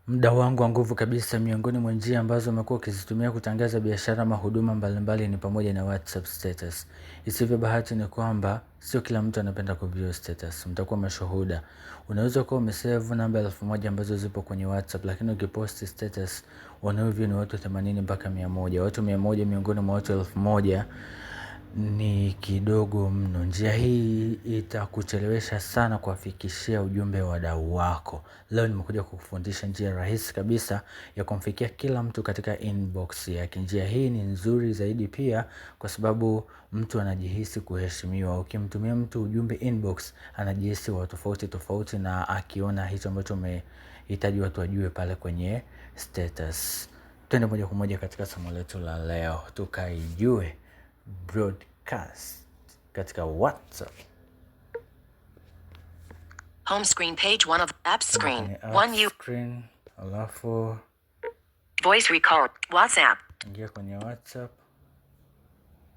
Mdau wangu wa nguvu kabisa, miongoni mwa njia ambazo umekuwa ukizitumia kutangaza biashara ama huduma mbalimbali ni pamoja na WhatsApp status. Isivyo bahati ni kwamba sio kila mtu anapenda kuview status. Mtakuwa mashuhuda. Unaweza kuwa umesave namba 1000 ambazo zipo kwenye WhatsApp, lakini ukiposti status wanaoview ni watu 80 mpaka 100. Watu 100 miongoni mwa watu 1000 ni kidogo mno. Njia hii itakuchelewesha sana kuwafikishia ujumbe wa wadau wako. Leo nimekuja kukufundisha njia rahisi kabisa ya kumfikia kila mtu katika inbox yake. Njia hii ni nzuri zaidi pia kwa sababu mtu anajihisi kuheshimiwa. Ukimtumia mtu ujumbe inbox, anajihisi wa tofauti tofauti na akiona hicho ambacho umehitaji watu wajue pale kwenye status. Twende moja kwa moja katika somo letu la leo, tukaijue broadcast katika WhatsApp. Home screen page 1 of app screen. 1 screen, alafu voice record WhatsApp. ingia kwenye WhatsApp.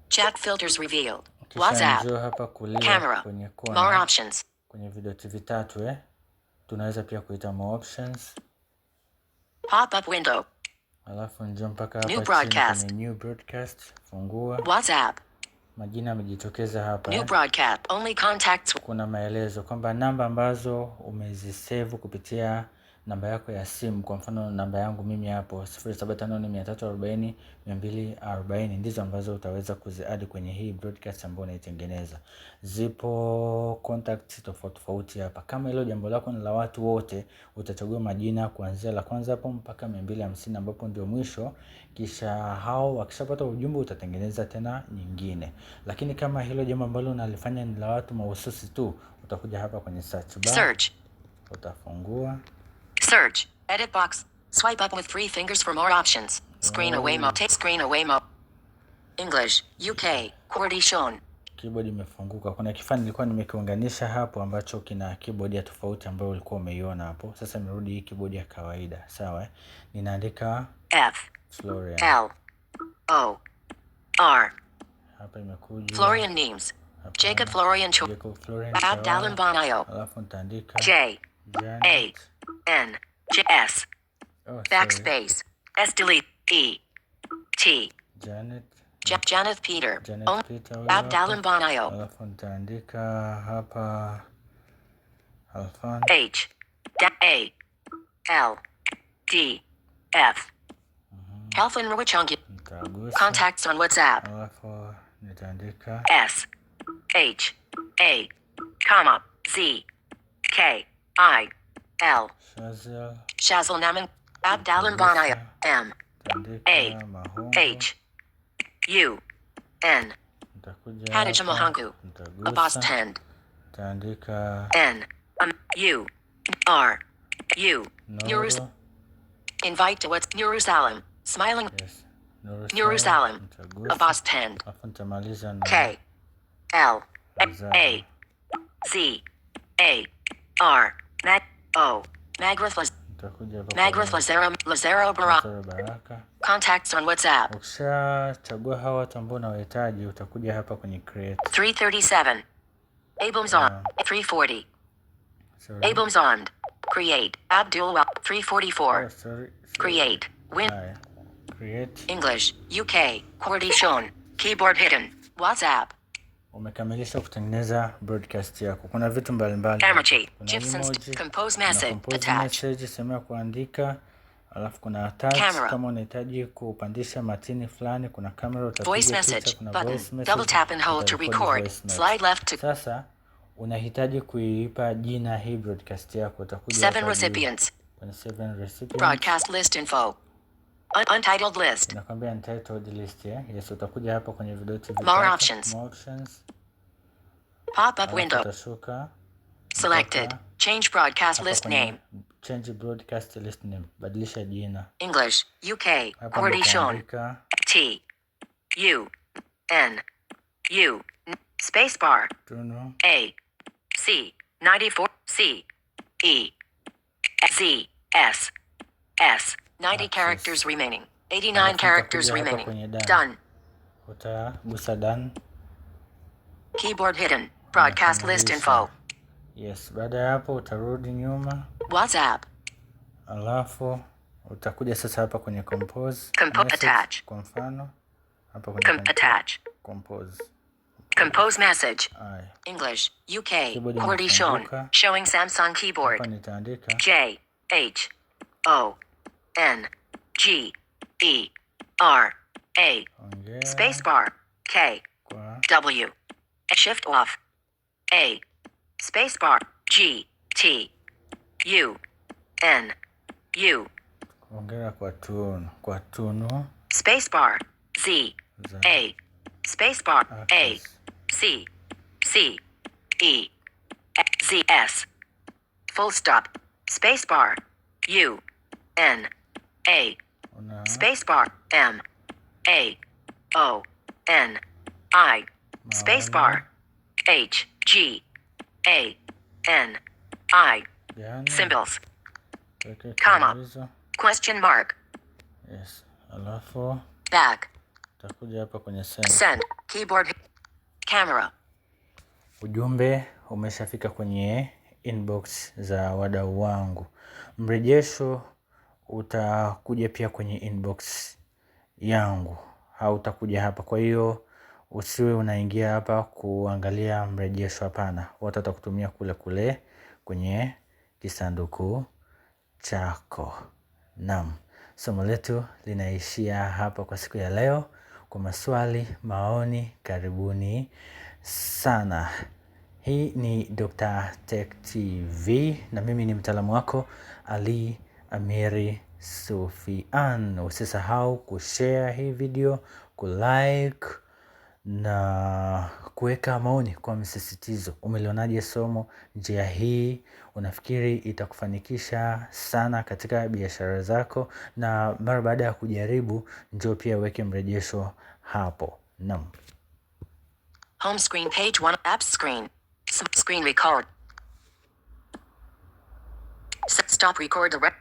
Chat filters revealed. Kisha WhatsApp. njoo hapa kulia Camera. kwenye More kona options. kwenye vidoti vitatu tunaweza pia kuita more options. Pop up window. Alafu njoo mpaka hapa New chini broadcast. kwenye new broadcast, fungua. WhatsApp. Majina yamejitokeza hapa. New broadcast. Only contacts. Kuna maelezo kwamba namba ambazo umezisave kupitia namba yako ya simu, kwa mfano namba yangu mimi hapo 0754340240 ndizo ambazo utaweza kuziadi kwenye hii broadcast ambayo unaitengeneza. Zipo contacts tofauti tofauti hapa. Kama hilo jambo lako ni la watu wote, utachagua majina kuanzia la kwanza hapo mpaka 250 ambapo ndio mwisho. Kisha hao wakishapata ujumbe utatengeneza tena nyingine. Lakini kama hilo jambo ambalo unalifanya ni la watu mahususi tu, utakuja hapa kwenye search bar. Search. Utafungua. Search. Edit box. Swipe up with 3 fingers for more options. Screen away mode. Take screen away mode. English, UK, QWERTY shown. Keyboard imefunguka. Kuna kifaa nilikuwa nimekiunganisha hapo ambacho kina keyboard ya tofauti ambayo ulikuwa umeiona hapo. Sasa nimerudi hii keyboard ya kawaida. Sawa Ninaandika F Florian. L O R. Hapa imekuja Florian names. Jacob Florian Cho. Abdallah Bonayo. Alafu nitaandika J A N J S. Backspace. S delete E T. Janet. Janet Peter. Janet Peter. Abdallah Bonayo. Alafu nitaandika hapa Alfan. H A L D F. Alfan Rwachungi. Contacts on WhatsApp. Alafu nitaandika S H A comma Z K I L. Shazil Naman. Abdallah Bonayo. M A H U N. Hadija Mohangu. Abbas Tend. Taandika N U R U. Invite to what's Jerusalem. Smiling. Yes. Jerusalem. Abbas Tend. K L A Z A R Mag O Magrath Lazaro Baraka. Contacts on WhatsApp. Ukishachagua hawa watu ambao unawahitaji utakuja hapa kwenye create. 337. Abelmzon 340. Abelmzon create. Abdul 344. Create. Win. Create. English, UK, QWERTY shown. Keyboard hidden. WhatsApp. Umekamilisha kutengeneza broadcast yako. Kuna vitu mbalimbali. Emoji, GIFs, compose message, sehemu ya kuandika. Alafu kuna attach kama unahitaji kupandisha matini fulani, kuna camera utapiga voice message button. Double tap and hold to record. Slide left to. Sasa unahitaji kuipa jina hii broadcast yako. Utakuja 7 recipients. Kuna 7 recipients. Broadcast list info. Untitled list. Nakwambia untitled list Yes, utakuja hapa kwenye vidoti vitatu. More options. Pop up window. Utashuka. Selected. Change broadcast list name. Change broadcast list name. Badilisha jina. English, UK, QWERTY shown. T U N U spacebar. A C 94 C E Z S S 90 characters remaining. 89 characters remaining. Done. Utagusa done. Keyboard hidden. Broadcast list info. Yes, baada ya hapo utarudi nyuma. WhatsApp. alafu utakuja sasa hapa kwenye compose attach. Kwa mfano hapa kwenye attach. Compose message. English, UK. QWERTY shown. Showing Samsung keyboard. Hapa nitaandika JHONGERA. Spacebar. K. W. Shift off. A. Spacebar. G. T. U. N. U. ongera kwa tunu. Spacebar. Z. A. Spacebar. A. C. C. E. Z. S. Full stop. Spacebar. U. N. A. Spacebar. M. A. O. N. I. Spacebar. H. G. A. N. I. Symbols. Comma. Question mark. Yes. Alafu back. Takuja hapa kwenye send. Keyboard. Camera. Ujumbe umeshafika kwenye inbox za wadau wangu. Mrejesho utakuja pia kwenye inbox yangu. Hautakuja hapa. Kwa hiyo usiwe unaingia hapa kuangalia mrejesho, hapana. Watu watakutumia kule kwenye kisanduku chako. Naam. Somo letu linaishia hapa kwa siku ya leo. Kwa maswali, maoni, karibuni sana. Hii ni Dr. Tech TV na mimi ni mtaalamu wako Ali Amiri Sufian. Usisahau kushare hii video, kulike na kuweka maoni kwa msisitizo. Umelionaje somo? Njia hii unafikiri itakufanikisha sana katika biashara zako? Na mara baada ya kujaribu, njoo pia weke mrejesho hapo. Naam. Home screen, page 1, apps screen. Screen record. Stop record the